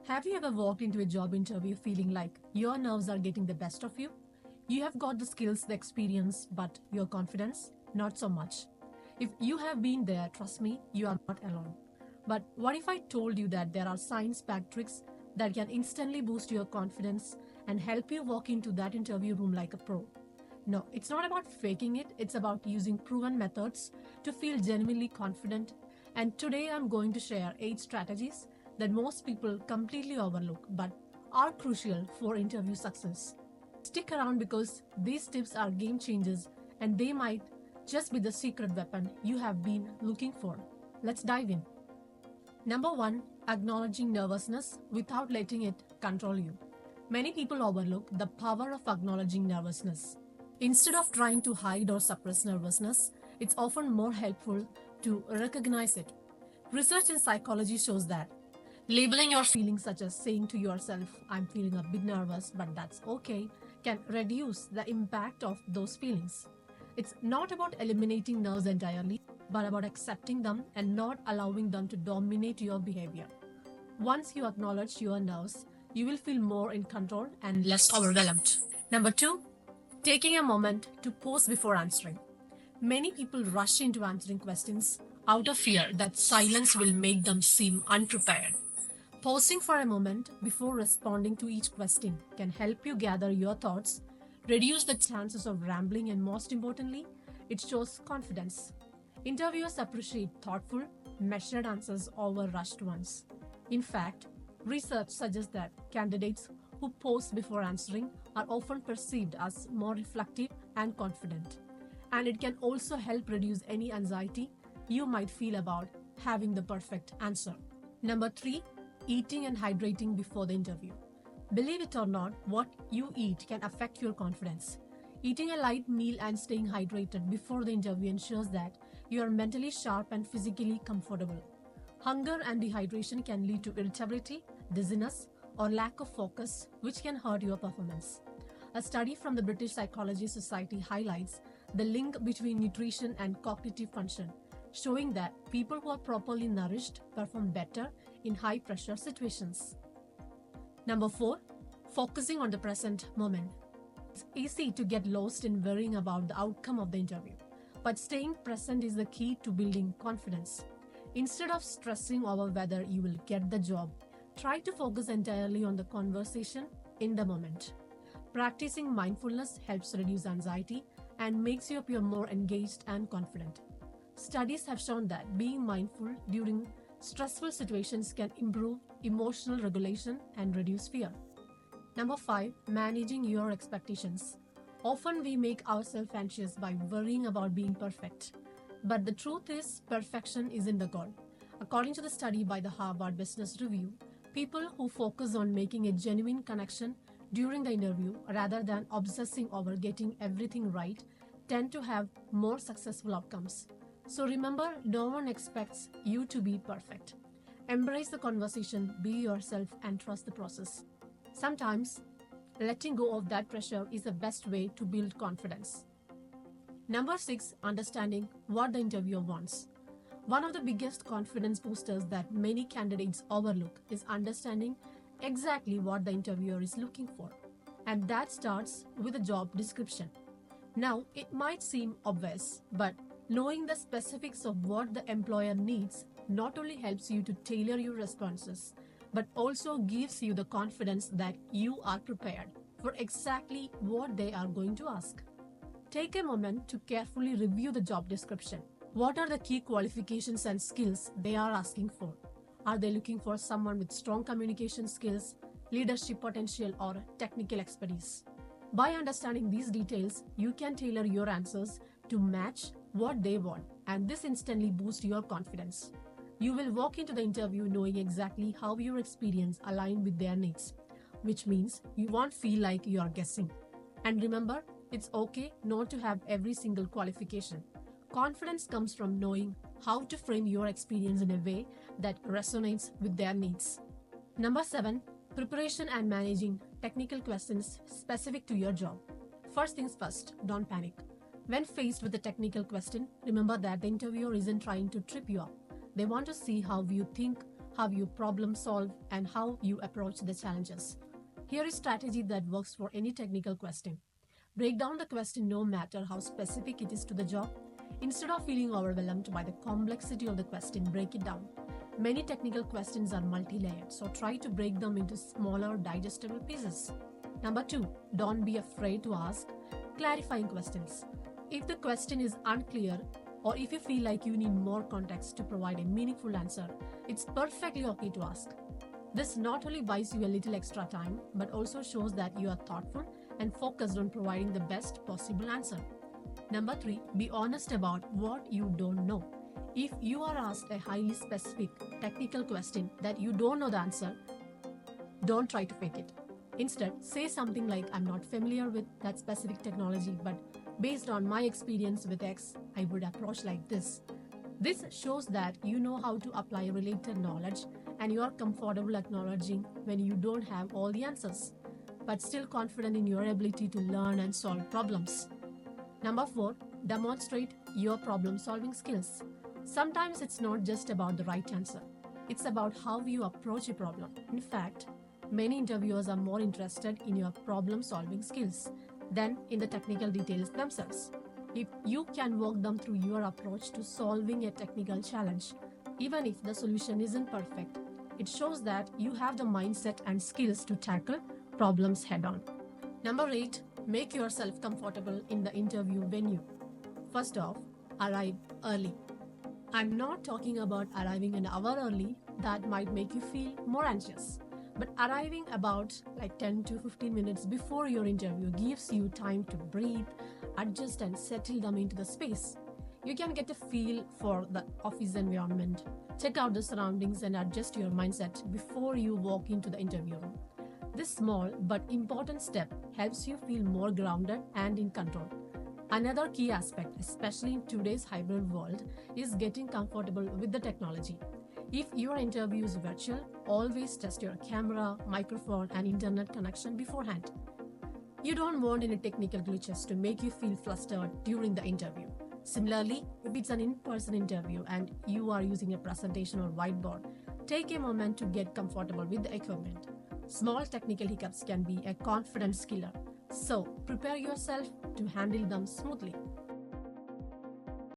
Have you ever walked into a job interview feeling like your nerves are getting the best of you? You have got the skills, the experience, but your confidence? Not so much. If you have been there, trust me, you are not alone. But what if I told you that there are science packed tricks that can instantly boost your confidence and help you walk into that interview room like a pro? No, it's not about faking it, it's about using proven methods to feel genuinely confident. And today I'm going to share 8 strategies that most people completely overlook but are crucial for interview success. Stick around because these tips are game changers and they might just be the secret weapon you have been looking for. Let's dive in. Number 1, acknowledging nervousness without letting it control you. Many people overlook the power of acknowledging nervousness. Instead of trying to hide or suppress nervousness, it's often more helpful to recognize it. Research in psychology shows that labeling your feelings, such as saying to yourself, I'm feeling a bit nervous, but that's okay, can reduce the impact of those feelings. It's not about eliminating nerves entirely, but about accepting them and not allowing them to dominate your behavior. Once you acknowledge your nerves, you will feel more in control and less overwhelmed. Number 2, taking a moment to pause before answering. Many people rush into answering questions out of fear that silence will make them seem unprepared. Pausing for a moment before responding to each question can help you gather your thoughts, reduce the chances of rambling, and most importantly, it shows confidence. Interviewers appreciate thoughtful, measured answers over rushed ones. In fact, research suggests that candidates who pause before answering are often perceived as more reflective and confident. And it can also help reduce any anxiety you might feel about having the perfect answer. Number 3, eating and hydrating before the interview. Believe it or not, what you eat can affect your confidence. Eating a light meal and staying hydrated before the interview ensures that you are mentally sharp and physically comfortable. Hunger and dehydration can lead to irritability, dizziness, or lack of focus, which can hurt your performance. A study from the British Psychology Society highlights the link between nutrition and cognitive function, showing that people who are properly nourished perform better in high pressure situations. Number 4, focusing on the present moment. It's easy to get lost in worrying about the outcome of the interview, but staying present is the key to building confidence. Instead of stressing over whether you will get the job, try to focus entirely on the conversation in the moment. Practicing mindfulness helps reduce anxiety and makes you appear more engaged and confident. Studies have shown that being mindful during stressful situations can improve emotional regulation and reduce fear. Number 5, managing your expectations. Often we make ourselves anxious by worrying about being perfect. But the truth is, perfection isn't the goal. According to the study by the Harvard Business Review, people who focus on making a genuine connection during the interview rather than obsessing over getting everything right tend to have more successful outcomes. So remember, no one expects you to be perfect. Embrace the conversation, be yourself, and trust the process. Sometimes, letting go of that pressure is the best way to build confidence. Number 6, understanding what the interviewer wants. One of the biggest confidence boosters that many candidates overlook is understanding exactly what the interviewer is looking for. And that starts with a job description. Now, it might seem obvious, but knowing the specifics of what the employer needs not only helps you to tailor your responses, but also gives you the confidence that you are prepared for exactly what they are going to ask. Take a moment to carefully review the job description. What are the key qualifications and skills they are asking for? Are they looking for someone with strong communication skills, leadership potential, or technical expertise? By understanding these details, you can tailor your answers to match what they want, and this instantly boosts your confidence. You will walk into the interview knowing exactly how your experience aligns with their needs, which means you won't feel like you are guessing. And remember, it's okay not to have every single qualification. Confidence comes from knowing how to frame your experience in a way that resonates with their needs. Number 7, preparation and managing technical questions specific to your job. First things first, don't panic. When faced with a technical question, remember that the interviewer isn't trying to trip you up. They want to see how you think, how you problem solve, and how you approach the challenges. Here is strategy that works for any technical question. Break down the question no matter how specific it is to the job. Instead of feeling overwhelmed by the complexity of the question, break it down. Many technical questions are multi-layered, so try to break them into smaller, digestible pieces. Number 2, don't be afraid to ask clarifying questions. If the question is unclear, or if you feel like you need more context to provide a meaningful answer, it's perfectly okay to ask. This not only buys you a little extra time, but also shows that you are thoughtful and focused on providing the best possible answer. Number 3, be honest about what you don't know. If you are asked a highly specific technical question that you don't know the answer, don't try to fake it. Instead, say something like, I'm not familiar with that specific technology, but based on my experience with X, I would approach like this. This shows that you know how to apply related knowledge and you are comfortable acknowledging when you don't have all the answers, but still confident in your ability to learn and solve problems. Number 4, demonstrate your problem solving skills. Sometimes it's not just about the right answer, it's about how you approach a problem. In fact, many interviewers are more interested in your problem solving skills than in the technical details themselves. If you can walk them through your approach to solving a technical challenge, even if the solution isn't perfect, it shows that you have the mindset and skills to tackle problems head on. Number 8, make yourself comfortable in the interview venue. First off, arrive early. I'm not talking about arriving an hour early, that might make you feel more anxious. But arriving about 10 to 15 minutes before your interview gives you time to breathe, adjust, and settle them into the space. You can get a feel for the office environment, check out the surroundings, and adjust your mindset before you walk into the interview room. This small but important step helps you feel more grounded and in control. Another key aspect, especially in today's hybrid world, is getting comfortable with the technology. If your interview is virtual, always test your camera, microphone, and internet connection beforehand. You don't want any technical glitches to make you feel flustered during the interview. Similarly, if it's an in-person interview and you are using a presentation or whiteboard, take a moment to get comfortable with the equipment. Small technical hiccups can be a confidence killer, so prepare yourself to handle them smoothly.